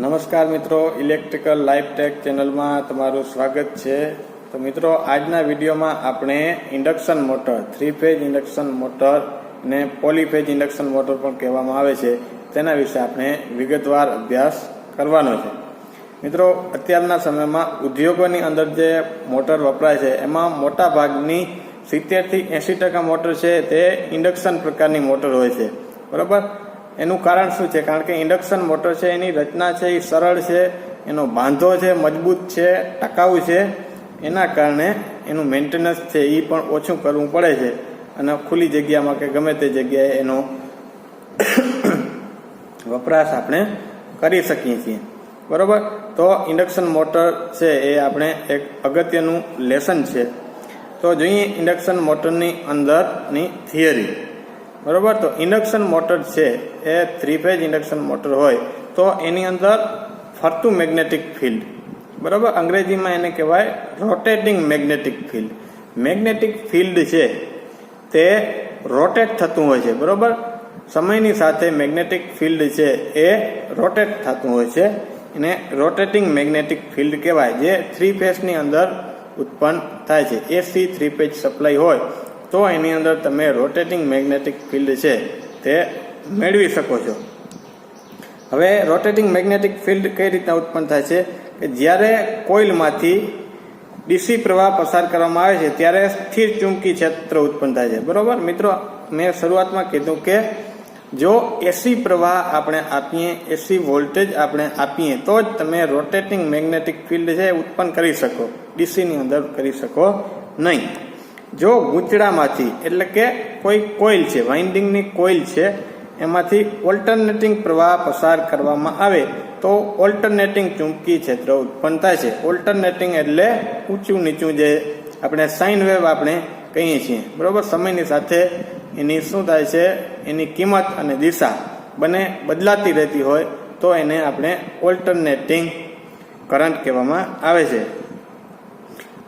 નમસ્કાર મિત્રો, electrical life tech ચેનલમાં તમારું સ્વાગત છે। તો મિત્રો, આજના વિડીયોમાં આપણે induction motor, 3 phase induction motor ને પોલીફેઝ ઇન્ડક્શન મોટર પણ કહેવામાં આવે છે, તેના વિશે આપણે વિગતવાર અભ્યાસ કરવાનો છે। મિત્રો, અત્યારના સમયમાં ઉદ્યોગોની અંદર જે મોટર વપરાય છે એમાં મોટા ભાગની 70 થી 80% મોટર છે તે ઇન્ડક્શન પ્રકારની મોટર હોય છે, બરાબર। એનું કારણ શું છે? કારણ કે ઇન્ડક્શન મોટર છે એની રચના છે એ સરળ છે, એનો બાંધો છે મજબૂત છે, ટકાઉ છે, એના કારણે એનું મેન્ટેનન્સ છે એ પણ ઓછું કરવું પડે છે અને ખુલ્લી જગ્યામાં કે ગમે તે જગ્યાએ એનો વપરાશ આપણે કરી શકીએ છીએ, બરાબર। તો ઇન્ડક્શન મોટર છે એ આપણે એક અગત્યનું લેસન છે। તો જોઈએ ઇન્ડક્શન મોટરની અંદરની થિયરી, બરાબર। તો ઇન્ડક્શન મોટર છે એ 3 ફેઝ ઇન્ડક્શન મોટર હોય તો એની અંદર ફરતું મેગ્નેટિક ફિલ્ડ, બરાબર, અંગ્રેજીમાં એને કહેવાય rotating magnetic field. Magnetic field છે તે રોટેટ થતું હોય છે, બરાબર। સમયની સાથે મેગ્નેટિક ફિલ્ડ છે એ રોટેટ થતું હોય છે, એને રોટેટિંગ મેગ્નેટિક ફિલ્ડ કહેવાય, જે 3 ફેઝની અંદર ઉત્પન્ન થાય છે। એસી 3 ફેઝ સપ્લાય હોય તો એની અંદર તમે રોટેટિંગ મેગ્નેટિક ફિલ્ડ છે તે મેળવી શકો છો। હવે રોટેટિંગ મેગ્નેટિક ફિલ્ડ કઈ રીતના ઉત્પન્ન થાય છે કે જ્યારે કોઇલમાંથી ડીસી પ્રવાહ પસાર કરવામાં આવે છે ત્યારે સ્થિર ચુંબકી ક્ષેત્ર ઉત્પન્ન થાય છે, બરાબર। મિત્રો, મેં શરૂઆતમાં કીધું કે જો એસી પ્રવાહ આપણે આપીએ, એસી વોલ્ટેજ આપણે આપીએ તો જ તમે રોટેટિંગ મેગ્નેટિક ફિલ્ડ છે ઉત્પન્ન કરી શકો, ડીસીની અંદર કરી શકો નહીં। જો ગૂંચળામાંથી, એટલે કે કોઈ કોઇલ છે, વાઇન્ડિંગની કોઇલ છે, એમાંથી ઓલ્ટરનેટિંગ પ્રવાહ પસાર કરવામાં આવે તો ઓલ્ટરનેટિંગ ચુંબકી ક્ષેત્ર ઉત્પન્ન થાય છે। ઓલ્ટરનેટિંગ એટલે ઊંચું નીચું, જે આપણે સાઇન વેવ આપણે કહીએ છીએ, બરાબર। સમયની સાથે એની શું થાય છે, એની કિંમત અને દિશા બંને બદલાતી રહેતી હોય તો એને આપણે ઓલ્ટરનેટિંગ કરંટ કહેવામાં આવે છે।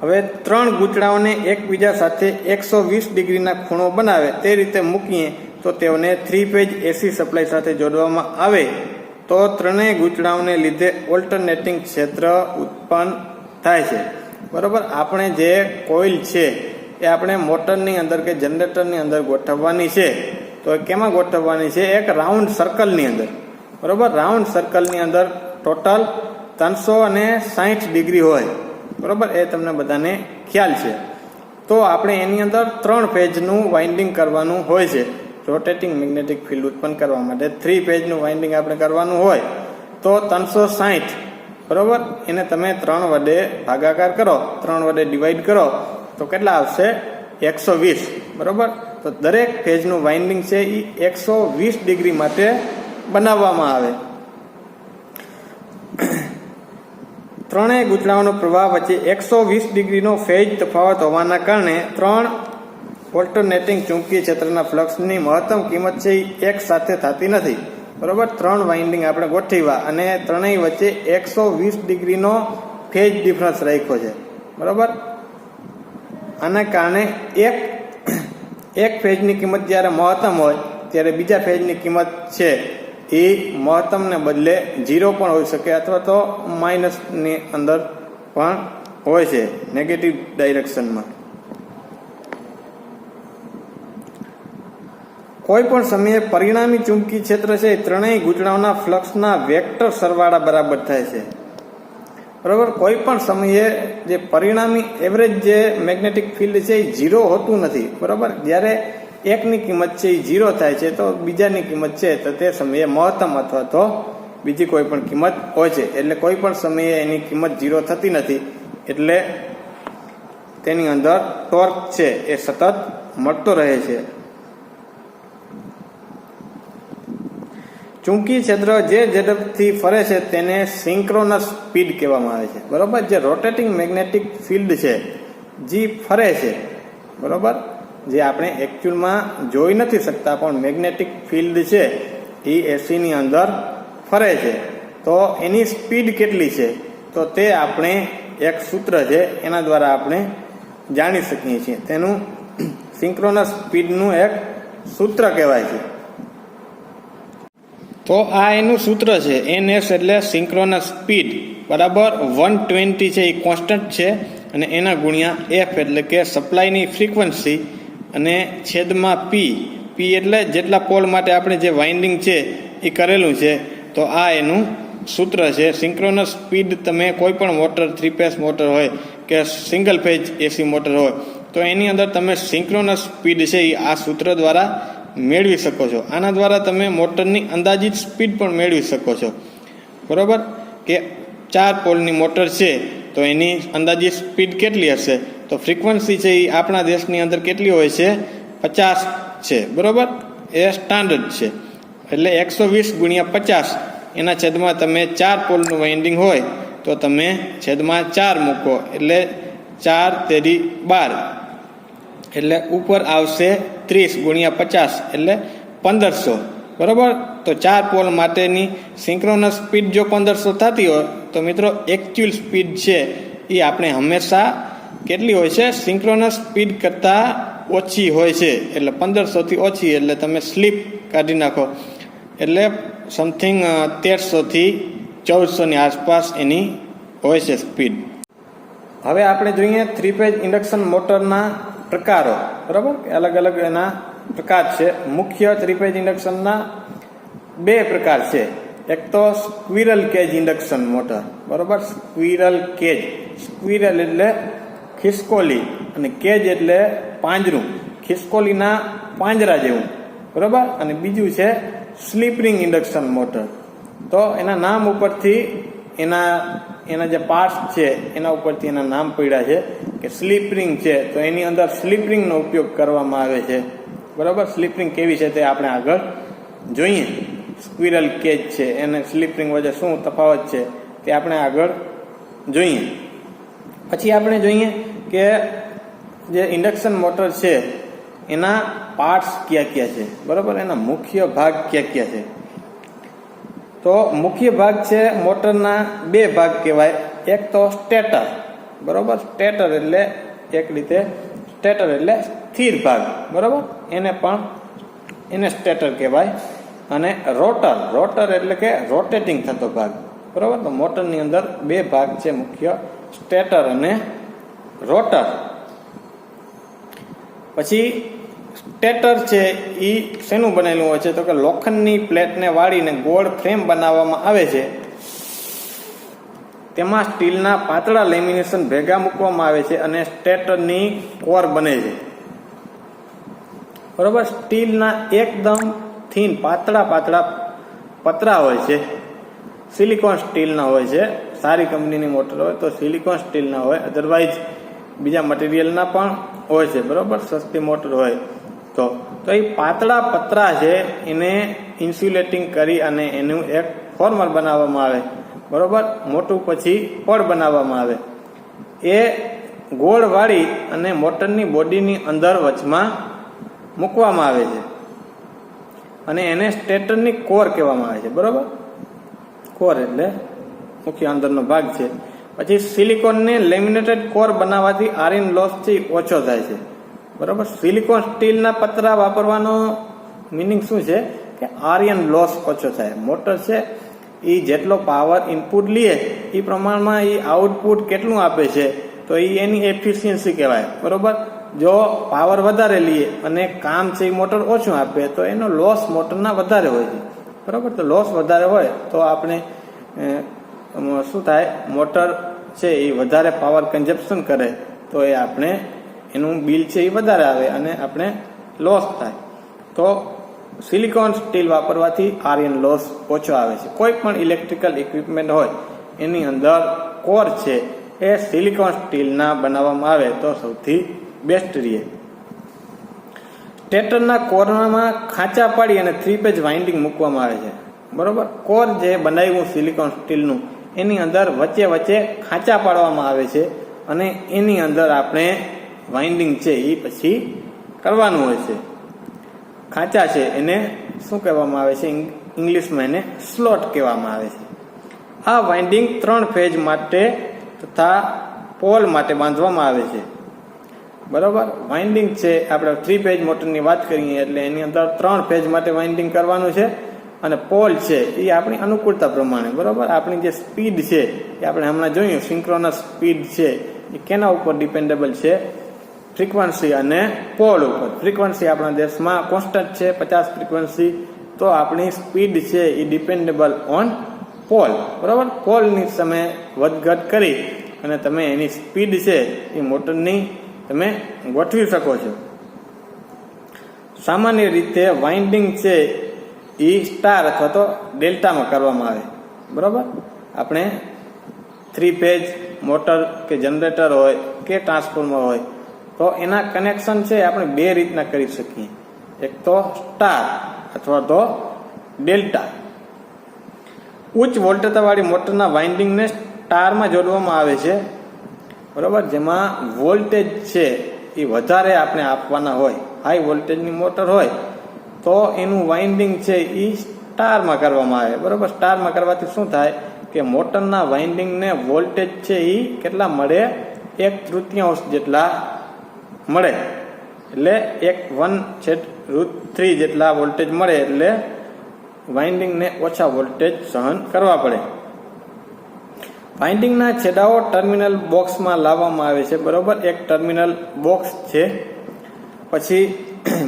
હવે 3 ગૂંચળાઓને એકબીજા સાથે 120 ડિગ્રીના ખૂણો બનાવે તે રીતે મૂકીએ તો તેઓને 3 ફેઝ એસી સપ્લાય સાથે જોડવામાં આવે તો ત્રણેય ગૂંચળાઓને લીધે ઓલ્ટરનેટિંગ ક્ષેત્ર ઉત્પન્ન થાય છે, બરાબર। આપણે જે કોઇલ છે એ આપણે મોટરની અંદર કે જનરેટરની અંદર ગોઠવવાની છે, તો કેમાં ગોઠવવાની છે? એક રાઉન્ડ સર્કલની અંદર, બરાબર। રાઉન્ડ સર્કલની અંદર ટોટલ 360 ડિગ્રી હોય, બરાબર, એ તમને બધાને ખ્યાલ છે। તો આપણે એની અંદર 3 ફેઝનું વાઇન્ડિંગ કરવાનું હોય છે રોટેટિંગ મેગ્નેટિક ફિલ્ડ ઉત્પન્ન કરવા માટે। 3 ફેઝનું વાઇન્ડિંગ આપણે કરવાનું હોય તો 360, બરાબર, એને તમે 3 વડે ભાગાકાર કરો, 3 વડે ડિવાઈડ કરો તો કેટલા આવશે? 120, બરાબર। તો દરેક ફેઝનું વાઇન્ડિંગ છે એ 120 ડિગ્રી માટે બનાવવામાં આવે। ત્રણેય ગૂંચળાઓનો પ્રવાહ વચ્ચે 120 ડિગ્રીનો ફેઝ તફાવત હોવાના કારણે 3 ઓલ્ટરનેટિંગ ચુંબકીય ક્ષેત્રના ફ્લક્સની મહત્તમ કિંમત છે એ એક સાથે થતી નથી, બરાબર। 3 વાઇન્ડિંગ આપણે ગોઠવ્યા અને ત્રણેય વચ્ચે 120 ડિગ્રીનો ફેઝ ડિફરન્સ રાખ્યો છે, બરાબર। આના કારણે એક ફેઝની કિંમત જ્યારે મહત્તમ હોય ત્યારે બીજા ફેઝની કિંમત છે એ મહત્તમને બદલે 0 પણ હોઈ શકે અથવા તો માઇનસની અંદર પણ હોય છે, નેગેટિવ ડાયરેક્શનમાં। કોઈ પણ સમયે પરિણામી ચુંબકી ક્ષેત્ર છે ત્રણેય ગૂંચળાઓના ફ્લક્સના વેક્ટર સરવાળા બરાબર થાય છે, બરાબર। કોઈ પણ સમયે જે પરિણામી એવરેજ જે મેગ્નેટિક ફિલ્ડ છે એ 0 હોતું નથી, બરાબર। જ્યારે એકની કિંમત છે એ 0 થાય છે તો બીજાની કિંમત છે તો તે સમયે મહત્તમ અથવા તો બીજી કોઈ પણ કિંમત હોય છે, એટલે કોઈ પણ સમયે એની કિંમત 0 થતી નથી, એટલે તેની અંદર ટોર્ક છે એ સતત મળતો રહે છે। ચુંબકીય ક્ષેત્ર જે ઝડપથી ફરે છે તેને સિંક્રોનસ સ્પીડ કહેવામાં આવે છે, બરાબર। જે રોટેટિંગ મેગ્નેટિક ફિલ્ડ છે જે ફરે છે, બરાબર, જે આપણે એકચ્યુઅલમાં જોઈ નથી શકતા પણ મેગ્નેટિક ફિલ્ડ છે એ એસીની અંદર ફરે છે, તો એની સ્પીડ કેટલી છે તો તે આપણે એક સૂત્ર છે એના દ્વારા આપણે જાણી શકીએ છીએ, તેનું સિંક્રોનસ સ્પીડનું એક સૂત્ર કહેવાય છે। તો આ એનું સૂત્ર છે. NS એટલે સિંક્રોનસ સ્પીડ બરાબર 120 છે એ કોન્સ્ટન્ટ છે, અને એના ગુણ્યા F એટલે કે સપ્લાયની ફ્રીક્વન્સી, અને છેદમાં P એટલે જેટલા પોલ માટે આપણે જે વાઇન્ડિંગ છે એ કરેલું છે. તો આ એનું સૂત્ર છે. સિંક્રોનસ સ્પીડ તમે કોઈ પણ મોટર, 3 ફેઝ મોટર હોય કે સિંગલ ફેઝ AC મોટર હોય તો એની અંદર તમે સિંક્રોનસ સ્પીડ છે એ આ સૂત્ર દ્વારા મેળવી શકો છો. આના દ્વારા તમે મોટરની અંદાજિત સ્પીડ પણ મેળવી શકો છો. બરાબર, કે 4 પોલની મોટર છે તો એની અંદાજિત સ્પીડ કેટલી હશે? તો ફ્રીક્વન્સી છે એ આપણા દેશની અંદર કેટલી હોય છે? 50 છે. બરાબર, એ સ્ટાન્ડર્ડ છે. એટલે 120 ગુણ્યા 50 એના છેદમાં તમે 4 પોલનું વાઇન્ડિંગ હોય તો તમે છેદમાં 4 મૂકો એટલે 4 તેરી 12, એટલે ઉપર આવશે 30 ગુણ્યા 50 એટલે 1500. બરાબર, તો 4 પોલ માટેની સિંક્રોનસ સ્પીડ જો 1500 થતી હોય તો મિત્રો એકચ્યુઅલ સ્પીડ છે એ આપણે હંમેશા કેટલી હોય છે? સિંક્રોનસ સ્પીડ કરતાં ઓછી હોય છે. એટલે 1500થી ઓછી, એટલે તમે સ્લીપ કાઢી નાખો એટલે સમથિંગ 1300થી 1400ની આસપાસ એની હોય છે સ્પીડ. હવે આપણે જોઈએ 3 ફેઝ ઇન્ડક્શન મોટરના પ્રકારો. બરાબર, અલગ અલગ એના પ્રકાર છે. મુખ્ય 3 ફેઝ ઇન્ડક્શનના 2 પ્રકાર છે. એક તો સ્ક્વિરલ કેજ ઇન્ડક્શન મોટર. બરાબર, સ્ક્વિરલ કેજ, સ્ક્વિરલ એટલે ખિસકોલી અને કેજ એટલે પાંજરું, ખિસકોલીના પાંજરા જેવું. બરાબર, અને બીજું છે સ્લીપ રિંગ ઇન્ડક્શન મોટર. તો એના નામ ઉપરથી એના જે પાર્ટ્સ છે એના ઉપરથી એના નામ પડ્યા છે કે સ્લીપ રિંગ છે તો એની અંદર સ્લીપ રિંગનો ઉપયોગ કરવામાં આવે છે. બરાબર, સ્લીપ રિંગ કેવી છે તે આપણે આગળ જોઈએ. સ્ક્વિરલ કેજ છે એને સ્લીપ રિંગ વચ્ચે શું તફાવત છે તે આપણે આગળ જોઈએ. પછી આપણે જોઈએ કે જે ઇન્ડક્શન મોટર છે એના પાર્ટ્સ કયા કયા છે. બરાબર, એના મુખ્ય ભાગ કયા કયા છે? તો મુખ્ય ભાગ છે મોટરના 2 ભાગ કહેવાય. એક તો સ્ટેટર. બરાબર, સ્ટેટર એટલે એક રીતે સ્ટેટર એટલે સ્થિર ભાગ. બરાબર, એને સ્ટેટર કહેવાય. અને રોટર, રોટર એટલે કે રોટેટિંગ થતો ભાગ. બરાબર, તો મોટરની અંદર 2 ભાગ છે મુખ્ય, સ્ટેટર અને રોટર. પછી સ્ટેટર છે એ શેનું બનેલું હોય છે? તો કે લોખંડની પ્લેટને વાળીને ગોળ ફ્રેમ બનાવવામાં આવે છે. તેમાં સ્ટીલના પાતળા લેમિનેશન ભેગા મૂકવામાં આવે છે અને સ્ટેટરની કોર બને છે. બરાબર, સ્ટીલના એકદમ થીન પાતળા પતરા હોય છે. સિલિકોન સ્ટીલના હોય છે. સારી કંપનીની મોટર હોય તો સિલિકોન સ્ટીલના હોય, અધરવાઇઝ બીજા મટીરિયલના પણ હોય છે. બરાબર, સસ્તી મોટર હોય તો એ પાતળા પતરા છે એને ઇન્સ્યુલેટિંગ કરી અને એનું એક ફોર્મર બનાવવામાં આવે. બરાબર, મોટું પછી પડ બનાવવામાં આવે. એ ગોળ વાળી અને મોટરની બોડીની અંદર વચમાં મૂકવામાં આવે છે અને એને સ્ટેટરની કોર કહેવામાં આવે છે. બરાબર, કોર એટલે મુખ્ય અંદરનો ભાગ છે. પછી સિલિકોનને લેમિનેટેડ કોર બનાવવાથી આયર્ન લોસ થી ઓછો થાય છે. બરાબર, સિલિકોન સ્ટીલના પતરા વાપરવાનો મિનિંગ શું છે કે આયર્ન લોસ ઓછો થાય. મોટર છે એ જેટલો પાવર ઇનપુટ લે એ પ્રમાણમાં એ આઉટપુટ કેટલું આપે છે તો એ એની એફિશિયન્સી કહેવાય. બરાબર, જો પાવર વધારે લઈએ અને કામ છે એ મોટર ઓછું આપે તો એનો લોસ મોટરના વધારે હોય છે. બરાબર, તો લોસ વધારે હોય તો આપણે શું થાય? મોટર છે એ વધારે પાવર કન્ઝપ્શન કરે તો એ આપણે એનું બિલ છે એ વધારે આવે અને આપણે લોસ થાય. તો સિલિકોન સ્ટીલ વાપરવાથી આયર્ન લોસ ઓછો આવે છે. કોઈ પણ ઇલેક્ટ્રિકલ ઇક્વિપમેન્ટ હોય એની અંદર કોર છે એ સિલિકોન સ્ટીલના બનાવવામાં આવે તો સૌથી બેસ્ટ રહે. સ્ટેટરના કોરમાં ખાંચા પાડી અને 3 ફેઝ વાઇન્ડિંગ મૂકવામાં આવે છે. બરાબર, કોર જે બનાવ્યું સિલિકોન સ્ટીલનું એની અંદર વચ્ચે ખાંચા પાડવામાં આવે છે અને એની અંદર આપણે વાઇન્ડિંગ છે એ પછી કરવાનું હોય છે. ખાંચા છે એને શું કહેવામાં આવે છે? ઇંગ્લિશમાં એને સ્લોટ કહેવામાં આવે છે. આ વાઇન્ડિંગ 3 ફેઝ માટે તથા પોલ માટે બાંધવામાં આવે છે. બરાબર, વાઇન્ડિંગ છે આપણે 3 ફેઝ મોટરની વાત કરીએ એટલે એની અંદર 3 ફેઝ માટે વાઇન્ડિંગ કરવાનું છે અને પોલ છે એ આપણી અનુકૂળતા પ્રમાણે, બરાબર. આપણી જે સ્પીડ છે એ આપણે હમણાં જોયું સિંક્રોનસ સ્પીડ છે એ કેના ઉપર ડિપેન્ડેબલ છે? ફ્રીક્વન્સી અને પોલ ઉપર. ફ્રીક્વન્સી આપણા દેશમાં કોન્સ્ટન્ટ છે 50 ફ્રીક્વન્સી, તો આપણી સ્પીડ છે એ ડિપેન્ડેબલ ઓન પોલ, બરાબર. પોલની તમે વધઘટ કરી અને તમે એની સ્પીડ છે એ મોટરની તમે ગોઠવી શકો છો. સામાન્ય રીતે વાઇન્ડિંગ છે એ સ્ટાર અથવા તો ડેલ્ટામાં કરવામાં આવે, બરાબર. આપણે 3 ફેઝ મોટર કે જનરેટર હોય કે ટ્રાન્સફોર્મર હોય તો એના કનેક્શન છે આપણે બે રીતના કરી શકીએ, એક તો સ્ટાર અથવા તો ડેલ્ટા. ઉચ્ચ વોલ્ટેજવાળી મોટરના વાઇન્ડિંગને સ્ટારમાં જોડવામાં આવે છે, બરાબર. જેમાં વોલ્ટેજ છે એ વધારે આપણે આપવાના હોય, હાઈ વોલ્ટેજની મોટર હોય તો એનું વાઇન્ડિંગ છે એ સ્ટારમાં કરવામાં આવે, બરાબર. સ્ટારમાં કરવાથી શું થાય કે મોટરના વાઇન્ડિંગને વોલ્ટેજ છે એ કેટલા મળે? 1/3 જેટલા મળે, એટલે 1/3 જેટલા વોલ્ટેજ મળે, એટલે વાઇન્ડિંગને ઓછા વોલ્ટેજ સહન કરવા પડે. વાઇન્ડિંગના છેડાઓ ટર્મિનલ બોક્સમાં લાવવામાં આવે છે, બરાબર. એક ટર્મિનલ બોક્સ છે. પછી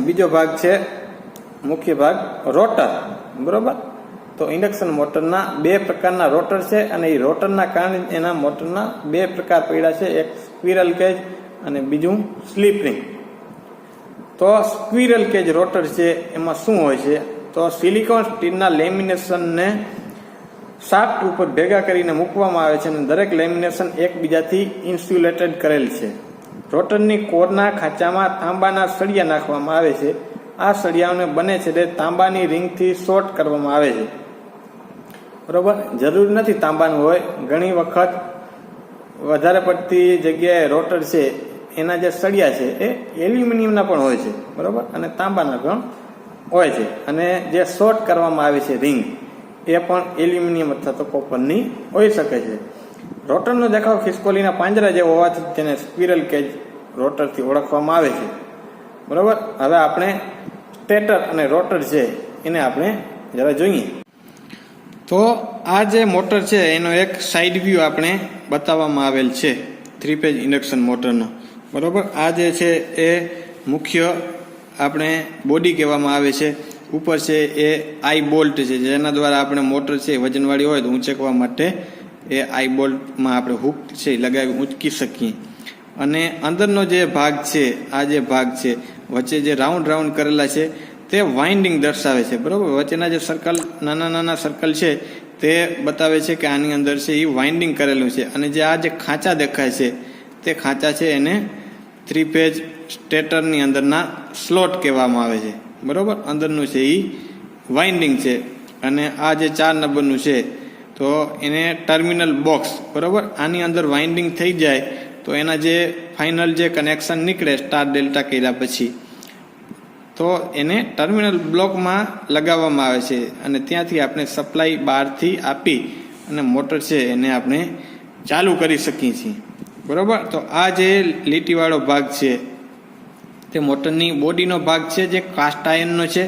બીજો ભાગ છે મુખ્ય ભાગ રોટર, બરાબર. તો ઇન્ડક્શન મોટરના બે પ્રકારના રોટર છે અને એ રોટરના કારણે એના મોટરના બે પ્રકાર પડ્યા છે, એક સ્ક્વિરલ કેજ અને બીજું સ્લીપ રિંગ. તો સ્ક્વિરલ કેજ રોટર છે એમાં શું હોય છે? તો સિલિકોન સ્ટીલના લેમિનેશનને શાફ્ટ ઉપર ભેગા કરીને મૂકવામાં આવે છે અને દરેક લેમિનેશન એકબીજાથી ઇન્સ્યુલેટેડ કરેલ છે. રોટરની કોરના ખાંચામાં તાંબાના સળિયા નાખવામાં આવે છે. આ સળિયાઓને બને છે તે તાંબાની રિંગથી શોર્ટ કરવામાં આવે છે, બરોબર. જરૂર નથી તાંબાનું હોય, ઘણી વખત વધારે પડતી જગ્યાએ રોટર છે એના જે સળિયા છે એ એલ્યુમિનિયમના પણ હોય છે, બરોબર, અને તાંબાના પણ હોય છે. અને જે શોર્ટ કરવામાં આવે છે રિંગ એ પણ એલ્યુમિનિયમ અથવા તો કોપરની હોઈ શકે છે. રોટરનો દેખાવ ખિસકોલીના પાંજરા જેવો હોવાથી તેને સ્ક્વિરલ કેજ રોટરથી ઓળખવામાં આવે છે, બરોબર. હવે આપણે સ્ટેટર અને રોટર છે એને આપણે જરા જોઈએ. તો આ જે મોટર છે એનો એક સાઈડ વ્યૂ આપણે બતાવવામાં આવેલ છે 3 ફેઝ ઇન્ડક્શન મોટરનો, બરોબર. આ જે છે એ મુખ્ય આપણે બોડી કહેવામાં આવે છે. ઉપર છે એ આઈ બોલ્ટ છે, જેના દ્વારા આપણે મોટર છે વજનવાળી હોય તો ઊંચકવા માટે એ આઈ બોલ્ટમાં આપણે હુક છે લગાવી ઊંચકી શકીએ. અને અંદરનો જે ભાગ છે, આ જે ભાગ છે વચ્ચે જે રાઉન્ડ રાઉન્ડ કરેલા છે તે વાઇન્ડિંગ દર્શાવે છે, બરોબર. વચ્ચેના જે સર્કલ, નાના નાના સર્કલ છે તે બતાવે છે કે આની અંદર છે એ વાઇન્ડિંગ કરેલું છે. અને જે આ જે ખાંચા દેખાય છે તે ખાંચા છે એને 3 ફેઝ સ્ટેટરની અંદરના સ્લોટ કહેવામાં આવે છે, બરોબર. અંદરનું છે એ વાઇન્ડિંગ છે. અને આ જે 4 નંબરનું છે તો એને ટર્મિનલ બોક્સ, બરોબર. આની અંદર વાઇન્ડિંગ થઈ જાય તો એના જે ફાઇનલ જે કનેક્શન નીકળે સ્ટાર ડેલ્ટા કર્યા પછી તો એને ટર્મિનલ બ્લોકમાં લગાવવામાં આવે છે. અને ત્યાંથી આપણે સપ્લાય બહારથી આપી અને મોટર છે એને આપણે ચાલુ કરી શકીએ છીએ, બરોબર. તો આ જે લીટીવાળો ભાગ છે તે મોટરની બોડીનો ભાગ છે જે કાસ્ટ આયર્નનો છે.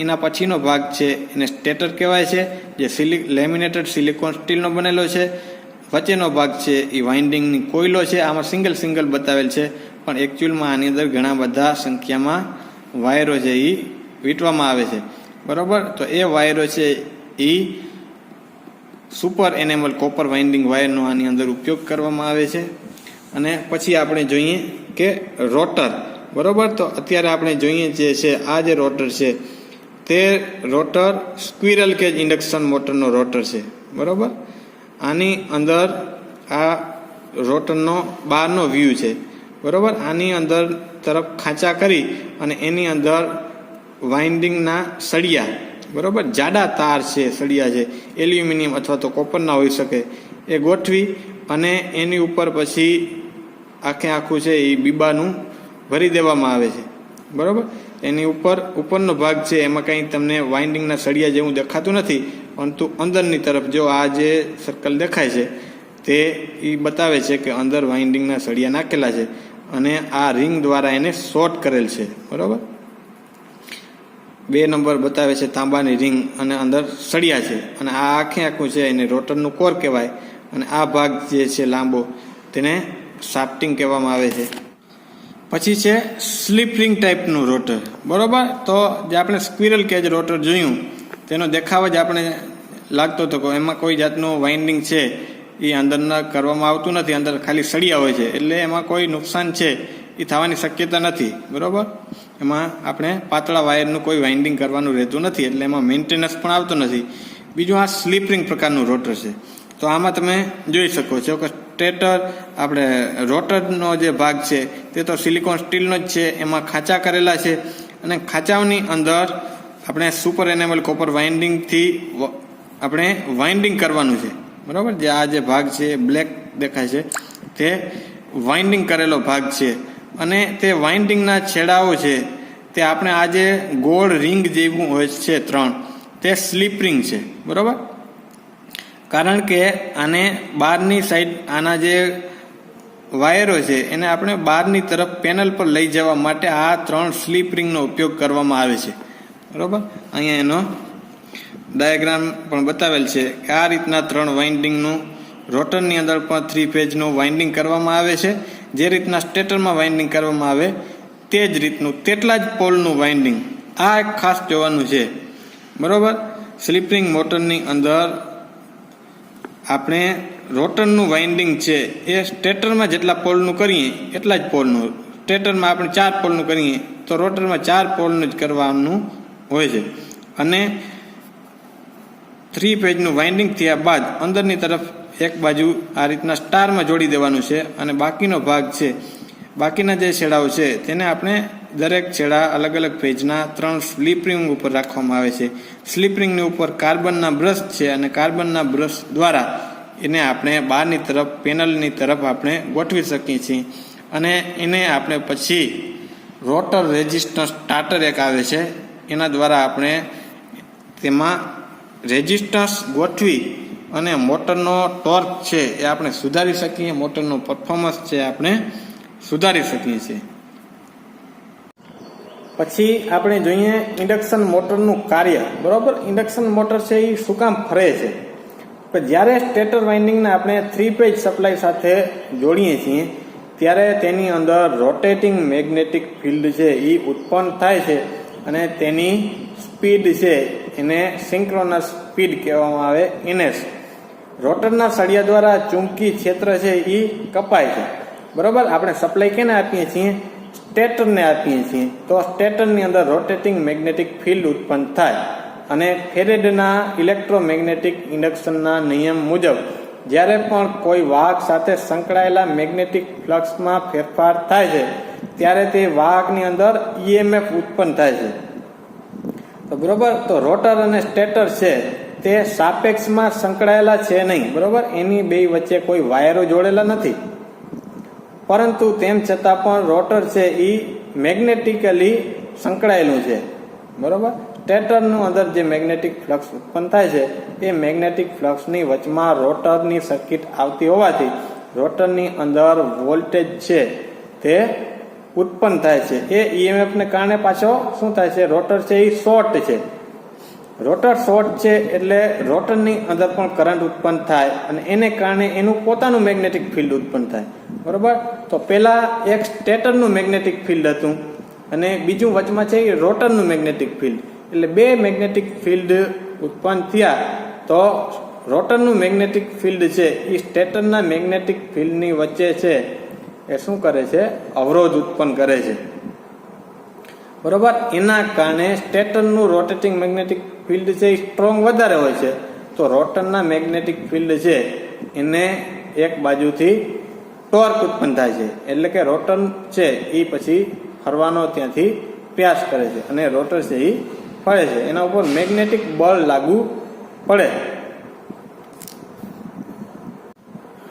એના પછીનો ભાગ છે એને સ્ટેટર કહેવાય છે, જે લેમિનેટેડ સિલિકોન સ્ટીલનો બનેલો છે. વચ્ચેનો ભાગ છે એ વાઇન્ડિંગની કોયલો છે. આમાં સિંગલ બતાવેલ છે, પણ એકચ્યુઅલમાં આની અંદર ઘણા બધા સંખ્યામાં વાયરો છે એ વીંટવામાં આવે છે, બરોબર. તો એ વાયરો છે એ સુપર એનેમલ કોપર વાઇન્ડિંગ વાયરનો આની અંદર ઉપયોગ કરવામાં આવે છે. અને પછી આપણે જોઈએ કે રોટર, બરોબર. તો અત્યારે આપણે જોઈએ જે છે આ જે રોટર છે તે રોટર સ્ક્વિરલ કેજ ઇન્ડક્શન મોટરનો રોટર છે, બરોબર. આની અંદર આ રોટરનો બહારનો વ્યૂ છે, બરોબર. આની અંદર તરફ ખાંચા કરી અને એની અંદર વાઇન્ડિંગના સળિયા, બરોબર, જાડા તાર છે, સળિયા છે, એલ્યુમિનિયમ અથવા તો કોપરના હોઈ શકે, એ ગોઠવી અને એની ઉપર પછી આખું છે એ બીબાનું ભરી દેવામાં આવે છે, બરોબર. એની ઉપરનો ભાગ છે એમાં કંઈ તમને વાઇન્ડિંગના સળિયા જેવું દેખાતું નથી, પરંતુ અંદરની તરફ જો આ જે સર્કલ દેખાય છે તે એ બતાવે છે કે અંદર વાઇન્ડિંગના સળિયા નાખેલા છે અને આ રિંગ દ્વારા એને શોર્ટ કરેલ છે, બરોબર. 2 નંબર બતાવે છે તાંબાની રિંગ અને અંદર સળિયા છે, અને આ આખું છે એને રોટરનું કોર કહેવાય, અને આ ભાગ જે છે લાંબો તેને શાફ્ટિંગ કહેવામાં આવે છે. પછી છે સ્લીપ રિંગ ટાઈપનું રોટર, બરોબર. તો જે આપણે સ્ક્વિરલ કેજ રોટર જોયું તેનો દેખાવ જ આપણે લાગતો હતો કે એમાં કોઈ જાતનું વાઇન્ડિંગ છે એ અંદર કરવામાં આવતું નથી, અંદર ખાલી સળિયા હોય છે, એટલે એમાં કોઈ નુકસાન છે એ થવાની શક્યતા નથી, બરોબર. એમાં આપણે પાતળા વાયરનું કોઈ વાઇન્ડિંગ કરવાનું રહેતું નથી, એટલે એમાં મેન્ટેનન્સ પણ આવતું નથી. બીજું આ સ્લીપ રિંગ પ્રકારનું રોટર છે. તો આમાં તમે જોઈ શકો છો કે સ્ટેટર આપણે રોટરનો જે ભાગ છે તે તો સિલિકોન સ્ટીલનો જ છે, એમાં ખાંચા કરેલા છે, અને ખાંચાઓની અંદર આપણે સુપર એનેમલ કોપર વાઇન્ડિંગથી આપણે વાઇન્ડિંગ કરવાનું છે, બરાબર. જે આ જે ભાગ છે બ્લેક દેખાય છે તે વાઇન્ડિંગ કરેલો ભાગ છે, અને તે વાઇન્ડિંગના છેડાઓ છે તે આપણે આ જે ગોળ રિંગ જેવું હોય છે 3 તે સ્લીપ રિંગ છે, બરાબર. કારણ કે આને બહારની સાઈડ આના જે વાયરો છે એને આપણે બહારની તરફ પેનલ પર લઈ જવા માટે આ 3 સ્લીપ રિંગનો ઉપયોગ કરવામાં આવે છે, બરાબર. અહીંયા એનો ડાયાગ્રામ પણ બતાવેલ છે કે આ રીતના 3 વાઇન્ડિંગનું રોટરની અંદર પણ 3 ફેઝનું વાઇન્ડિંગ કરવામાં આવે છે. જે રીતના સ્ટેટરમાં વાઇન્ડિંગ કરવામાં આવે તે જ રીતનું તેટલા જ પોલનું વાઇન્ડિંગ આ એક ખાસ જોવાનું છે, બરાબર. સ્લીપ રિંગ મોટરની અંદર આપણે રોટરનું વાઇન્ડિંગ છે એ સ્ટેટરમાં જેટલા પોલનું કરીએ એટલા જ પોલનું, સ્ટેટરમાં આપણે 4 પોલનું કરીએ તો રોટરમાં 4 પોલનું જ કરવાનું હોય છે. અને 3 ફેઝનું વાઇન્ડિંગ થયા બાદ અંદરની તરફ એક બાજુ આ રીતના સ્ટારમાં જોડી દેવાનું છે, અને બાકીનો ભાગ છે, બાકીના જે છેડાઓ છે તેને આપણે દરેક છેડા અલગ અલગ ફેઝના 3 સ્લીપ રિંગ ઉપર રાખવામાં આવે છે. સ્લીપ રિંગની ઉપર કાર્બનના બ્રશ છે, અને કાર્બનના બ્રશ દ્વારા એને આપણે બહારની તરફ પેનલની તરફ આપણે ગોઠવી શકીએ છીએ. અને એને આપણે પછી રોટર રેઝિસ્ટન્સ સ્ટાર્ટર એક આવે છે, એના દ્વારા આપણે તેમાં રેઝિસ્ટન્સ ગોઠવી અને મોટરનો ટોર્ક છે એ આપણે સુધારી શકીએ, મોટરનો પરફોર્મન્સ છે આપણે સુધારી શકીએ છીએ. પછી આપણે જોઈએ ઇન્ડક્શન મોટરનું કાર્ય, બરાબર. ઇન્ડક્શન મોટર છે એ શું કામ ફરે છે? કે જ્યારે સ્ટેટર વાઇન્ડિંગને આપણે 3 ફેઝ સપ્લાય સાથે જોડીએ છીએ ત્યારે તેની અંદર રોટેટિંગ મેગ્નેટિક ફિલ્ડ છે એ ઉત્પન્ન થાય છે, અને તેની સ્પીડ છે એને સિંક્રોનસ સ્પીડ કહેવામાં આવે, NS. રોટરના સળિયા દ્વારા ચુંબકી ક્ષેત્ર છે એ કપાય છે, બરાબર. આપણે સપ્લાય કેને આપીએ છીએ? સ્ટેટરને આપીએ છીએ. તો સ્ટેટરની અંદર રોટેટિંગ મેગ્નેટિક ફિલ્ડ ઉત્પન્ન થાય, અને ફેરેડેના ઇલેક્ટ્રોમેગ્નેટિક ઇન્ડક્શનના નિયમ મુજબ જ્યારે પણ કોઈ વાહક સાથે સંકળાયેલા મેગ્નેટિક ફ્લક્સમાં ફેરફાર થાય છે ત્યારે તે વાહકની અંદર EMF ઉત્પન્ન થાય છે, તો બરાબર. તો રોટર અને સ્ટેટર છે તે સાપેક્ષમાં સંકળાયેલા છે નહીં, બરાબર. એની બે વચ્ચે કોઈ વાયરો જોડેલા નથી, પરંતુ તેમ છતાં પણ રોટર છે એ મેગ્નેટિકલી સંકળાયેલું છે, બરાબર. સ્ટેટરનું અંદર જે મેગ્નેટિક ફ્લક્સ ઉત્પન્ન થાય છે એ મેગ્નેટિક ફ્લક્સની વચમાં રોટરની સર્કિટ આવતી હોવાથી રોટરની અંદર વોલ્ટેજ છે તે ઉત્પન્ન થાય છે. એ EMFને કારણે પાછો શું થાય છે? રોટર છે એ શોર્ટ છે. રોટર શોર્ટ છે એટલે રોટરની અંદર પણ કરંટ ઉત્પન્ન થાય, અને એને કારણે એનું પોતાનું મેગ્નેટિક ફિલ્ડ ઉત્પન્ન થાય, બરાબર. તો પહેલા એક સ્ટેટરનું મેગ્નેટિક ફિલ્ડ હતું, અને બીજું વચમાં છે એ રોટરનું મેગ્નેટિક ફિલ્ડ, એટલે 2 મેગ્નેટિક ફિલ્ડ ઉત્પન્ન થયા. તો રોટરનું મેગ્નેટિક ફિલ્ડ છે એ સ્ટેટરના મેગ્નેટિક ફિલ્ડની વચ્ચે છે એ શું કરે છે? અવરોધ ઉત્પન્ન કરે છે, બરાબર. એના કારણે સ્ટેટરનું રોટેટિંગ મેગ્નેટિક ફિલ્ડ છે એ સ્ટ્રોંગ વધારે હોય છે, તો રોટરના મેગ્નેટિક ફિલ્ડ છે એને એક બાજુથી ટોર્ક ઉત્પન્ન થાય છે, એટલે કે રોટર છે એ પછી ફરવાનો ત્યાંથી પ્રયાસ કરે છે, અને રોટર છે એ ફરે છે. એના ઉપર મેગ્નેટિક બળ લાગુ પડે.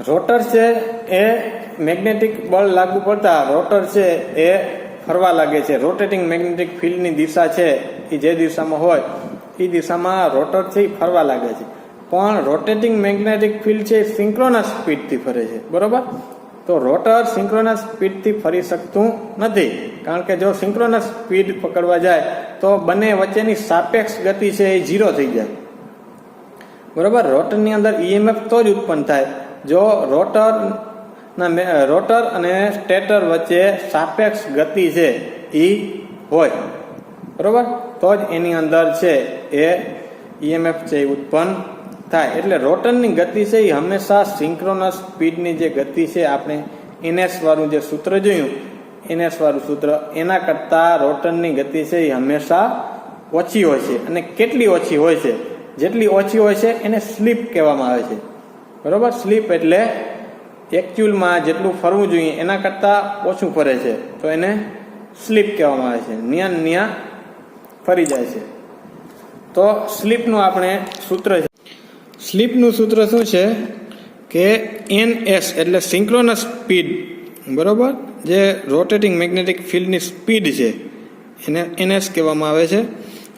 રોટર છે એ મેગ્નેટિક બળ લાગુ પડતા રોટર છે એ ફરવા લાગે છે. રોટેટિંગ મેગ્નેટિક ફિલ્ડની દિશા છે એ જે દિશામાં હોય એ દિશામાં રોટર છે એ ફરવા લાગે છે. પણ રોટેટિંગ મેગ્નેટિક ફિલ્ડ છે સિંક્રોનસ સ્પીડથી ફરે છે, બરોબર. તો રોટર સિંક્રોનસ સ્પીડથી ફરી શકતું નથી. કારણ કે જો સિંક્રોનસ સ્પીડ પકડવા જાય તો બંને વચ્ચેની સાપેક્ષ ગતિ છે એ 0 થઈ જાય, બરોબર. રોટરની અંદર ઈએમએફ તો જ ઉત્પન્ન થાય જો રોટર અને સ્ટેટર વચ્ચે સાપેક્ષ ગતિ છે એ હોય, બરોબર, તો જ એની અંદર છે એ ઈએમએફ છે એ ઉત્પન્ન થાય. એટલે રોટરની ગતિ છે એ હંમેશા સિંક્રોનસ સ્પીડની જે ગતિ છે આપણે NS વાળું જે સૂત્ર જોયું, NS વાળું સૂત્ર, એના કરતાં રોટરની ગતિ છે એ હંમેશા ઓછી હોય છે. અને કેટલી ઓછી હોય છે? જેટલી ઓછી હોય છે એને સ્લીપ કહેવામાં આવે છે, બરોબર. સ્લીપ એટલે એકચ્યુઅલમાં જેટલું ફરવું જોઈએ એના કરતાં ઓછું ફરે છે તો એને સ્લીપ કહેવામાં આવે છે. ન્યા ફરી જાય છે. તો સ્લીપનું આપણે સૂત્ર છે. સ્લીપનું સૂત્ર શું છે કે NS એટલે સિંક્રોનસ સ્પીડ, બરોબર, જે રોટેટિંગ મેગ્નેટિક ફિલ્ડની સ્પીડ છે એને NS કહેવામાં આવે છે.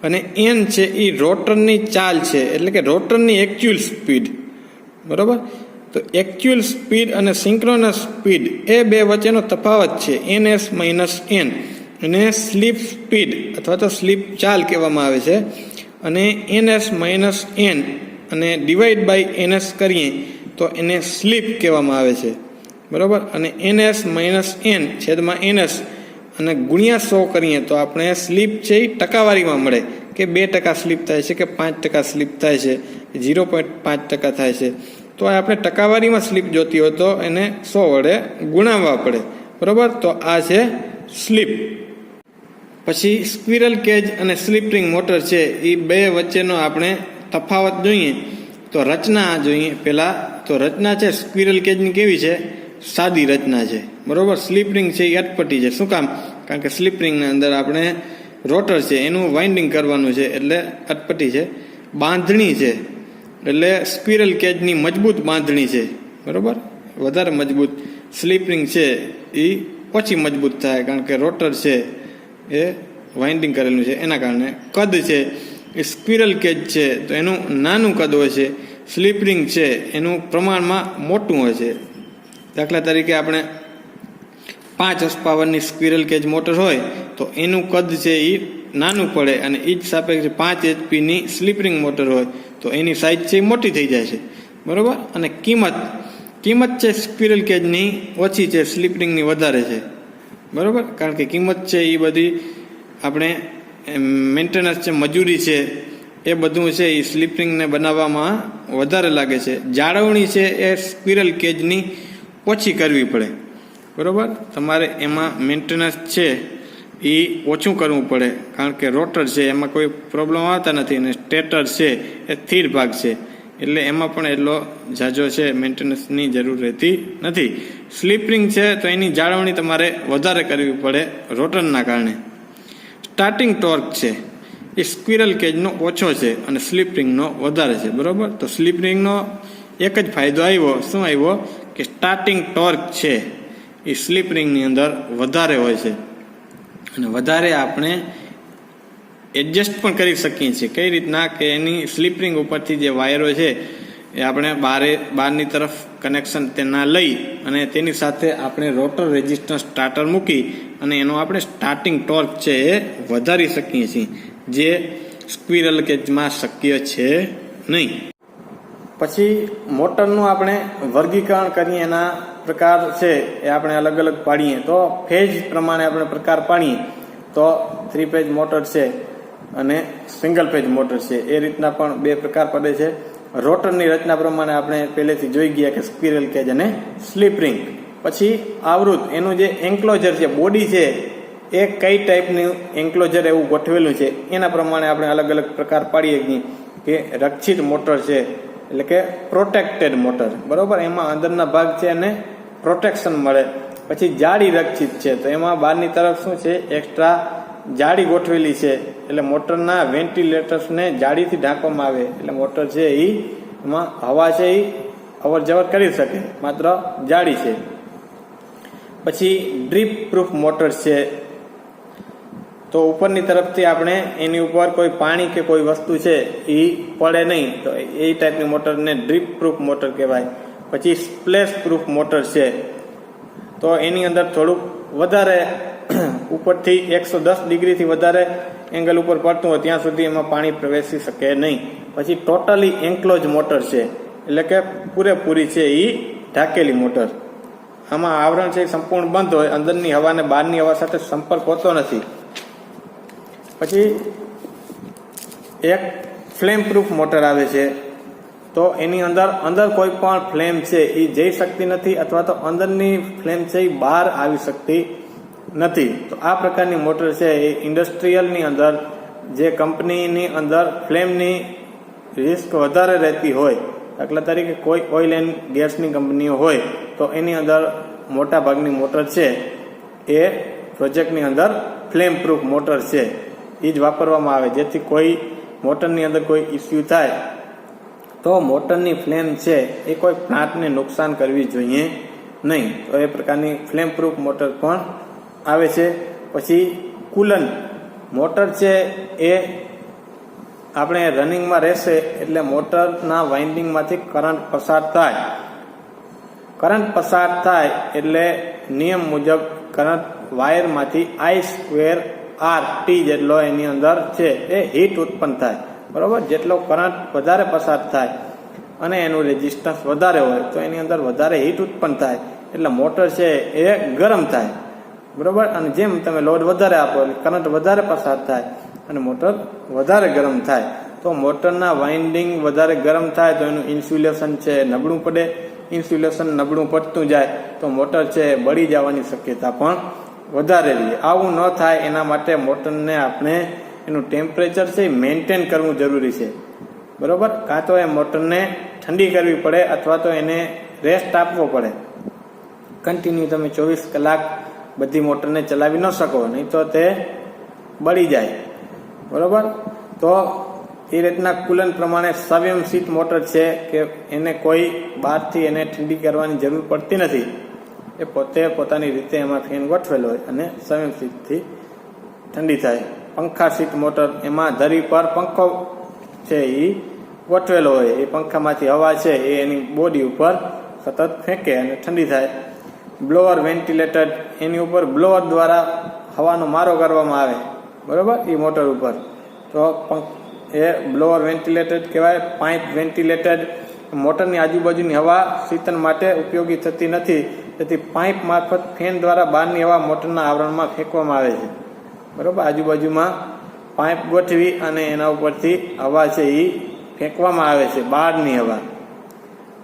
અને N છે એ રોટરની ચાલ છે, એટલે કે રોટરની એકચ્યુઅલ સ્પીડ, બરોબર. તો એકચ્યુઅલ સ્પીડ અને સિંક્રોનસ સ્પીડ એ બે વચ્ચેનો તફાવત છે NS માઇનસ N, અને સ્લીપ સ્પીડ અથવા તો સ્લીપ ચાલ કહેવામાં આવે છે. અને NS માઇનસ N અને ડિવાઈડ બાય NS કરીએ તો એને સ્લીપ કહેવામાં આવે છે, બરોબર. અને NS માઇનસ N છેદમાં NS અને ગુણ્યા 100 કરીએ તો આપણે સ્લીપ છે એ ટકાવારીમાં મળે કે 2% સ્લીપ થાય છે કે 5% સ્લીપ થાય છે, 0.5% થાય છે. તો આપણે ટકાવારીમાં સ્લીપ જોતી હોય તો એને 100 વડે ગુણાવવા પડે, બરોબર. તો આ છે સ્લીપ. પછી સ્ક્વિરલ કેજ અને સ્લીપ રિંગ મોટર છે એ બે વચ્ચેનો આપણે તફાવત જોઈએ તો રચના જોઈએ પહેલા. તો રચના છે સ્ક્વિરલ કેજની કેવી છે? સાદી રચના છે, બરોબર. સ્લીપ રિંગ છે એ અટપટી છે. શું કામ? કારણ કે સ્લીપ રિંગની અંદર આપણે રોટર છે એનું વાઇન્ડિંગ કરવાનું છે એટલે અટપટી છે. બાંધણી છે એટલે સ્ક્વિરલ કેજની મજબૂત બાંધણી છે, બરોબર, વધારે મજબૂત. સ્લીપ રિંગ છે એ ઓછી મજબૂત થાય કારણ કે રોટર છે એ વાઇન્ડિંગ કરેલું છે એના કારણે. કદ છે એ સ્ક્વિરલ કેજ છે તો એનું નાનું કદ હોય છે, સ્લીપ રિંગ છે એનું પ્રમાણમાં મોટું હોય છે. દાખલા તરીકે આપણે 5 horse પાવરની સ્ક્વિરલ કેજ મોટર હોય તો એનું કદ છે એ નાનું પડે, અને એ જ સાપેક્ષે 5 HP સ્લીપ રિંગ મોટર હોય તો એની સાઇઝ છે એ મોટી થઈ જાય છે, બરોબર. અને કિંમત છે સ્ક્વિરલ કેજની ઓછી છે, સ્લીપ રિંગની વધારે છે, બરોબર. કારણ કે કિંમત છે એ બધી આપણે મેન્ટેનન્સ છે, મજૂરી છે, એ બધું છે એ સ્લીપ રિંગને બનાવવામાં વધારે લાગે છે. જાળવણી છે એ સ્ક્વિરલ કેજની ઓછી કરવી પડે, બરોબર. તમારે એમાં મેન્ટેનન્સ છે એ ઓછું કરવું પડે કારણ કે રોટર છે એમાં કોઈ પ્રોબ્લેમ આવતા નથી, અને સ્ટેટર છે એ સ્થિર ભાગ છે એટલે એમાં પણ એટલો ઝાઝો છે મેન્ટેનન્સની જરૂર રહેતી નથી. સ્લીપ રિંગ છે તો એની જાળવણી તમારે વધારે કરવી પડે રોટરના કારણે. સ્ટાર્ટિંગ ટોર્ક છે એ સ્ક્વિરલ કેજનો ઓછો છે અને સ્લીપ રિંગનો વધારે છે, બરોબર. તો સ્લીપ રિંગનો એક જ ફાયદો આવ્યો, શું આવ્યો કે સ્ટાર્ટિંગ ટોર્ક છે એ સ્લીપ રિંગની અંદર વધારે હોય છે, અને વધારે આપણે એડજસ્ટ પણ કરી શકીએ છીએ. કઈ રીતના કે એની સ્લીપ રિંગ ઉપરથી જે વાયરો છે એ આપણે બહારની તરફ કનેક્શન તેના લઈ અને તેની સાથે આપણે રોટર રેઝિસ્ટન્સ સ્ટાર્ટર મૂકી અને એનો આપણે સ્ટાર્ટિંગ ટોર્ક છે એ વધારી શકીએ છીએ, જે સ્ક્વિરલ કેજમાં શક્ય છે નહીં. પછી મોટરનું આપણે વર્ગીકરણ કરીએ, એના પ્રકાર છે એ આપણે અલગ અલગ પાડીએ તો ફેઝ પ્રમાણે આપણે પ્રકાર પાડીએ તો 3 ફેઝ મોટર છે અને સિંગલ ફેઝ મોટર છે, એ રીતના પણ 2 પ્રકાર પડે છે. રોટરની રચના પ્રમાણે આપણે પહેલેથી જોઈ ગયા કે સ્ક્વિરલ કેજ અને સ્લીપ રિંગ. પછી આવૃત, એનું જે એન્ક્લોઝર છે, બોડી છે એ કઈ ટાઈપનું એન્ક્લોઝર એવું ગોઠવેલું છે એના પ્રમાણે આપણે અલગ અલગ પ્રકાર પાડીએ છીએ કે રક્ષિત મોટર છે એટલે કે પ્રોટેક્ટેડ મોટર, બરોબર. એમાં અંદરના ભાગ છે એને પ્રોટેક્શન મળે. પછી જાળી રક્ષિત છે તો એમાં બહારની તરફ શું છે એક્સ્ટ્રા જાળી ગોઠવેલી છે એટલે મોટરના વેન્ટિલેટર્સને જાળીથી ઢાંકવામાં આવે એટલે મોટર છે એ એમાં હવા છે એ અવર જવર કરી શકે, માત્ર જાળી છે. પછી ડ્રીપ પ્રૂફ મોટર છે તો ઉપરની તરફથી આપણે એની ઉપર કોઈ પાણી કે કોઈ વસ્તુ છે એ પડે નહીં તો એ ટાઈપની મોટરને ડ્રીપ પ્રૂફ મોટર કહેવાય. પછી સ્પ્લેશ પ્રૂફ મોટર છે તો એની અંદર થોડુંક વધારે ઉપરથી 110 ડિગ્રીથી વધારે એંગલ ઉપર પડતું હોય ત્યાં સુધી એમાં પાણી પ્રવેશી શકે નહીં. પછી ટોટલી એન્ક્લોઝ મોટર છે, એટલે કે પૂરેપૂરી છે એ ઢાંકેલી મોટર. આમાં આવરણ છે એ સંપૂર્ણ બંધ હોય, અંદરની હવા અને બહારની હવા સાથે સંપર્ક હોતો નથી. પછી એક ફ્લેમ પ્રૂફ મોટર આવે છે, તો એની અંદર કોઈ પણ ફ્લેમ છે એ જઈ શકતી નથી, અથવા તો અંદરની ફ્લેમ છે એ બહાર આવી શકતી નથી. તો આ પ્રકારની મોટર છે એ ઇન્ડસ્ટ્રીયલની અંદર, જે કંપનીની અંદર ફ્લેમની રિસ્ક વધારે રહેતી હોય, દાખલા તરીકે કોઈ ઓઇલ એન્ડ ગેસની કંપનીઓ હોય તો એની અંદર મોટા ભાગની મોટર છે એ પ્રોજેક્ટની અંદર ફ્લેમ પ્રૂફ મોટર છે એ જ વાપરવામાં આવે, જેથી કોઈ મોટરની અંદર કોઈ ઇસ્યુ થાય તો મોટરની ફ્લેમ છે એ કોઈ પ્લાન્ટને નુકસાન કરવી જોઈએ નહીં. તો એ પ્રકારની ફ્લેમ પ્રૂફ મોટર પણ આવે છે. પછી કુલન્ટ મોટર છે એ આપણે રનિંગમાં રહેશે એટલે મોટરના વાઇન્ડિંગમાંથી કરંટ પસાર થાય એટલે નિયમ મુજબ કરંટ વાયરમાંથી I²R જેટલો એની અંદર છે એ હીટ ઉત્પન્ન થાય. બરોબર, જેટલો કરંટ વધારે પસાર થાય અને એનું રેઝિસ્ટન્સ વધારે હોય તો એની અંદર વધારે હીટ ઉત્પન્ન થાય, એટલે મોટર છે એ ગરમ થાય. બરોબર, અને જેમ તમે લોડ વધારે આપો એટલે કરંટ વધારે પસાર થાય અને મોટર વધારે ગરમ થાય. તો મોટરના વાઇન્ડિંગ વધારે ગરમ થાય તો એનું ઇન્સ્યુલેશન છે નબળું પડે. ઇન્સ્યુલેશન નબળું પડતું જાય તો મોટર છે બળી જવાની શક્યતા પણ વધારે રહે. આવું ન થાય એના માટે મોટરને આપણે એનું ટેમ્પરેચર છે એ મેન્ટેન કરવું જરૂરી છે. બરોબર, કાં તો એ મોટરને ઠંડી કરવી પડે અથવા તો એને રેસ્ટ આપવો પડે. કન્ટિન્યુ તમે 24 કલાક બધી મોટરને ચલાવી ન શકો, નહીં તો તે બળી જાય. બરોબર, તો એ રીતના કુલન પ્રમાણે સંયમશીત મોટર છે કે એને કોઈ બહારથી એને ઠંડી કરવાની જરૂર પડતી નથી. એ પોતે પોતાની રીતે એમાં ફેન ગોઠવેલો હોય અને સંયમશીતથી ઠંડી થાય. પંખા સીટ મોટર, એમાં ધરી પર પંખો છે એ ગોઠવેલો હોય, એ પંખામાંથી હવા છે એ એની બોડી ઉપર સતત ફેંકે અને ઠંડી થાય. બ્લોઅર વેન્ટિલેટર, એની ઉપર બ્લોઅર દ્વારા હવાનો મારો કરવામાં આવે. બરોબર, એ મોટર ઉપર તો એ બ્લોઅર વેન્ટિલેટર કહેવાય. પાઇપ વેન્ટિલેટર, મોટરની આજુબાજુની હવા શીતન માટે ઉપયોગી થતી નથી, તેથી પાઇપ મારફત ફેન દ્વારા બહારની હવા મોટરના આવરણમાં ફેંકવામાં આવે છે. બરોબર, આજુબાજુમાં પાઇપ ગોઠવી અને એના ઉપરથી હવા છે એ ફેંકવામાં આવે છે, બહારની હવા.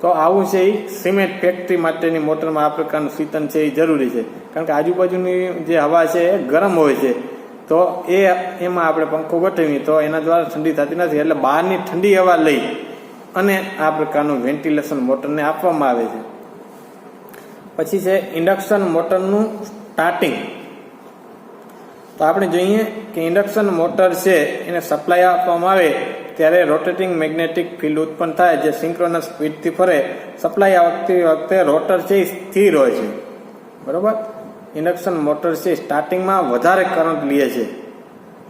તો આવું છે એ સિમેન્ટ ફેક્ટરી માટેની મોટરમાં આ પ્રકારનું શીતન છે એ જરૂરી છે, કારણ કે આજુબાજુની જે હવા છે એ ગરમ હોય છે. તો એમાં આપણે પંખો ગોઠવીએ તો એના દ્વારા ઠંડી થતી નથી, એટલે બહારની ઠંડી હવા લઈ અને આ પ્રકારનું વેન્ટિલેશન મોટરને આપવામાં આવે છે. પછી છે ઇન્ડક્શન મોટરનું સ્ટાર્ટિંગ. તો આપણે જોઈએ કે ઇન્ડક્શન મોટર છે એને સપ્લાય આપવામાં આવે ત્યારે રોટેટિંગ મેગ્નેટિક ફિલ્ડ ઉત્પન્ન થાય, જે સિંક્રોનસ સ્પીડથી ફરે. સપ્લાય આપતી વખતે રોટર છે એ સ્થિર હોય છે. બરોબર, ઇન્ડક્શન મોટર છે સ્ટાર્ટિંગમાં વધારે કરંટ લે છે.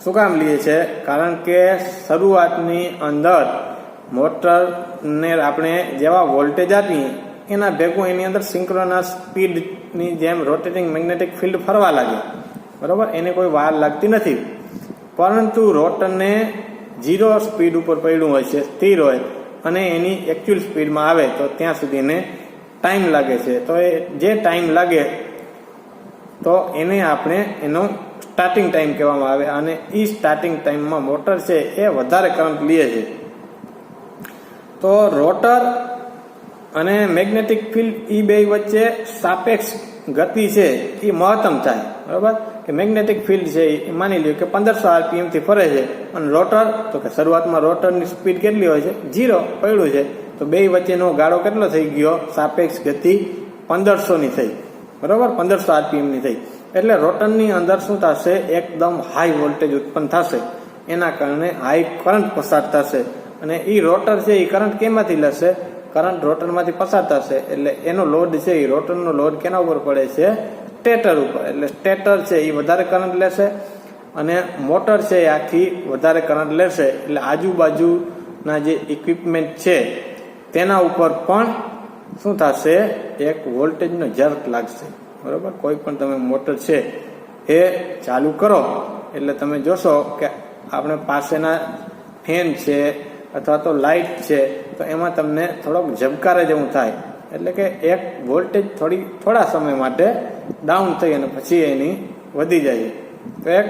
શું કામ લે છે? કારણ કે શરૂઆતની અંદર મોટરને આપણે જેવા વોલ્ટેજ આપીએ એના ભેગું એની અંદર સિંક્રોનસ સ્પીડની જેમ રોટેટિંગ મેગ્નેટિક ફિલ્ડ ફરવા લાગે. બરોબર, એને કોઈ વાર લાગતી નથી, પરંતુ રોટરને 0 સ્પીડ ઉપર પડ્યું હોય છે, સ્થિર હોય, અને એની એકચ્યુઅલ સ્પીડમાં આવે તો ત્યાં સુધી એને ટાઈમ લાગે છે. તો એ જે ટાઈમ લાગે તો એને આપણે એનો સ્ટાર્ટિંગ ટાઈમ કહેવામાં આવે, અને એ સ્ટાર્ટિંગ ટાઈમમાં મોટર છે એ વધારે કરંટ લે છે. તો રોટર અને મેગ્નેટિક ફિલ્ડ એ બે વચ્ચે સાપેક્ષ ગતિ છે એ મહત્તમ થાય. બરાબર, કે મેગ્નેટિક ફિલ્ડ છે એ માની લ્યો કે 1500 RPM થી ફરે છે, અને રોટર તો કે શરૂઆતમાં રોટરની સ્પીડ કેટલી હોય છે? 0 પડ્યું છે, તો બે વચ્ચેનો ગાળો કેટલો થઈ ગયો? સાપેક્ષ ગતિ 1500 ની થઈ. બરોબર, 1500 RPM ની થઈ. એટલે રોટરની અંદર શું થશે? એકદમ હાઈ વોલ્ટેજ ઉત્પન્ન થશે, એના કારણે હાઈ કરંટ પસાર થશે. અને એ રોટર છે એ કરંટ કેમાંથી લેશે? કરંટ રોટરમાંથી પસાર થશે, એટલે એનો લોડ છે એ રોટરનો લોડ કેના ઉપર પડે છે? સ્ટેટર ઉપર. એટલે સ્ટેટર છે એ વધારે કરંટ લેશે અને મોટર છે એ આખી વધારે કરંટ લેશે. એટલે આજુબાજુના જે ઇક્વિપમેન્ટ છે તેના ઉપર પણ શું થશે? એક વોલ્ટેજનો જર્ક લાગશે. બરોબર, કોઈ પણ તમે મોટર છે એ ચાલુ કરો એટલે તમે જોશો કે આપણે પાસેના ફેન છે અથવા તો લાઇટ છે તો એમાં તમને થોડોક ઝબકારે જેવું થાય, એટલે કે એક વોલ્ટેજ થોડા સમય માટે ડાઉન થઈ અને પછી એની વધી જાય, તો એક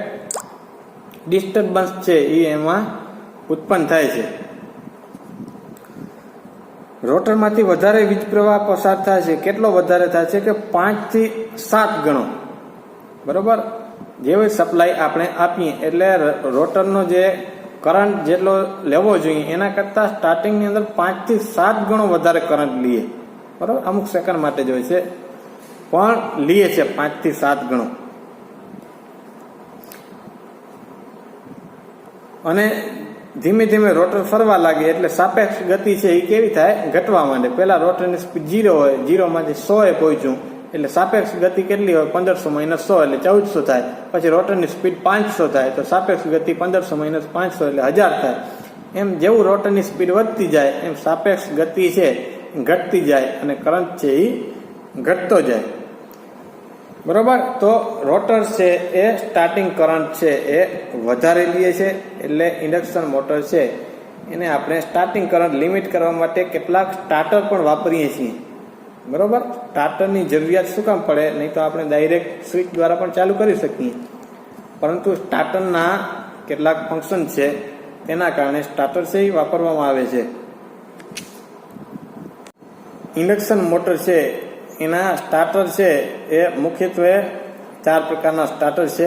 ડિસ્ટર્બન્સ છે એ એમાં ઉત્પન્ન થાય છે. રોટરમાંથી વધારે વીજ પ્રવાહ પસાર થાય છે. કેટલો વધારે થાય છે કે 5 થી 7 ગણો. બરોબર, જેવી સપ્લાય આપણે આપીએ એટલે રોટરનો જે કરંટ જેટલો લેવો જોઈએ એના કરતાં સ્ટાર્ટિંગની અંદર 5 થી 7 ગણો વધારે કરંટ લઈએ. બરોબર, અમુક સેકન્ડ માટે જ હોય છે પણ લઈએ છે 5 થી 7 ગણો. અને ધીમે ધીમે રોટર ફરવા લાગે એટલે સાપેક્ષ ગતિ છે એ કેવી થાય, ઘટવા માંડે. પહેલા રોટરની સ્પીડ 0 હોય, 0માંથી 100 એ પહોંચ્યું એટલે સાપેક્ષ ગતિ કેટલી હોય, 1500 - 100 એટલે 1400 થાય. પછી રોટરની સ્પીડ 500 થાય તો સાપેક્ષ ગતિ 1500 - 500 એટલે 1000 થાય. એમ જેવું રોટરની સ્પીડ વધતી જાય એમ સાપેક્ષ ગતિ છે ઘટતી જાય અને કરંટ છે એ ઘટતો જાય. બરોબર, તો રોટર છે એ સ્ટાર્ટિંગ કરંટ છે એ વધારે લે છે એટલે ઇન્ડક્શન મોટર છે એને આપણે સ્ટાર્ટિંગ કરંટ લિમિટ કરવા માટે કેટલાક સ્ટાર્ટર પણ વાપરીએ છીએ. બરોબર, સ્ટાર્ટરની જરૂરિયાત શું કામ પડે, નહીં તો આપણે ડાયરેક્ટ સ્વિચ દ્વારા પણ ચાલુ કરી શકીએ, પરંતુ સ્ટાર્ટરના કેટલાક ફંક્શન છે તેના કારણે સ્ટાર્ટર છે એ વાપરવામાં આવે છે. ઇન્ડક્શન મોટર છે એના સ્ટાર્ટર છે એ મુખ્યત્વે 4 પ્રકારના સ્ટાર્ટર છે.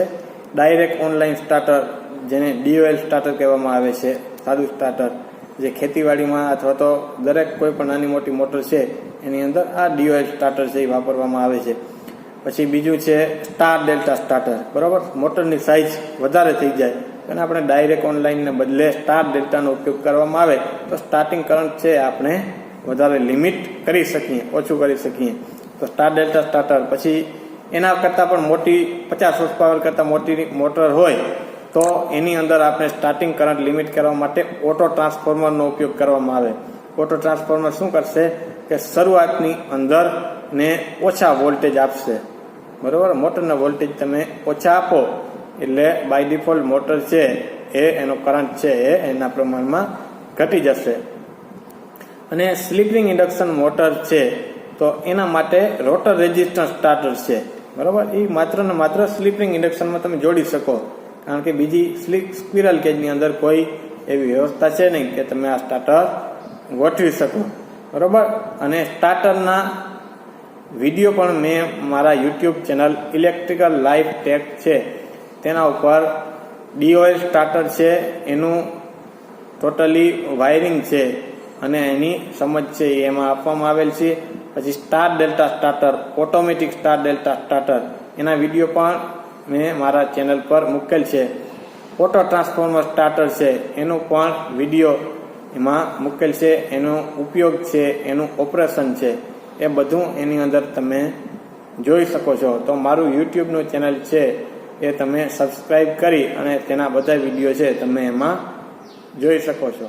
ડાયરેક્ટ ઓનલાઈન સ્ટાર્ટર, જેને DOL સ્ટાર્ટર કહેવામાં આવે છે, સાદું સ્ટાર્ટર, જે ખેતીવાડીમાં અથવા તો દરેક કોઈ પણ નાની મોટી મોટર છે એની અંદર આ DOL સ્ટાર્ટર છે એ વાપરવામાં આવે છે. પછી બીજું છે સ્ટાર ડેલ્ટા સ્ટાર્ટર. બરાબર, મોટરની સાઇઝ વધારે થઈ જાય અને આપણે ડાયરેક્ટ ઓનલાઈનને બદલે સ્ટાર ડેલ્ટાનો ઉપયોગ કરવામાં આવે તો સ્ટાર્ટિંગ કરંટ છે આપણે વધારે લિમિટ કરી શકીએ, ઓછું કરી શકીએ. તો સ્ટાર ડેલ્ટા સ્ટાર્ટર. પછી એના કરતાં પણ મોટી 50 હોર્સ પાવર કરતાં મોટી મોટર હોય તો એની અંદર આપણે સ્ટાર્ટિંગ કરંટ લિમિટ કરવા માટે ઓટો ટ્રાન્સફોર્મરનો ઉપયોગ કરવામાં આવે. ઓટો ટ્રાન્સફોર્મર શું કરશે કે શરૂઆતની અંદર ને ઓછા વોલ્ટેજ આપશે. બરાબર, મોટરના વોલ્ટેજ તમે ઓછા આપો એટલે બાય ડિફોલ્ટ મોટર છે એ એનો કરંટ છે એ એના પ્રમાણમાં ઘટી જશે. અને સ્લીપિંગ ઇન્ડક્શન મોટર છે તો એના માટે રોટર રેઝિસ્ટન્સ સ્ટાર્ટર છે. બરાબર, એ માત્ર ને માત્ર સ્લીપિંગ ઇન્ડક્શનમાં તમે જોડી શકો, કારણ કે બીજી સ્ક્વિરલ કેજની અંદર કોઈ એવી વ્યવસ્થા છે નહીં કે તમે આ સ્ટાર્ટર ગોઠવી શકો. બરાબર, અને સ્ટાર્ટરના વિડીયો પણ મેં મારા YouTube channel electrical life tech છે તેના ઉપર DOL સ્ટાર્ટર છે એનું ટોટલી વાયરિંગ છે અને એની સમજ છે એમાં આપવામાં આવેલ છે. પછી star delta starter, automatic star delta starter, એના વિડીયો પણ મેં મારા ચેનલ પર મૂકેલ છે. ઓટો ટ્રાન્સફોર્મર સ્ટાર્ટર છે એનું પણ વિડીયો એમાં મૂકેલ છે. એનો ઉપયોગ છે, એનું ઓપરેશન છે, એ બધું એની અંદર તમે જોઈ શકો છો. તો મારું યુટ્યુબનું ચેનલ છે એ તમે સબસ્ક્રાઈબ કરી અને તેના બધા વિડીયો છે તમે એમાં જોઈ શકો છો.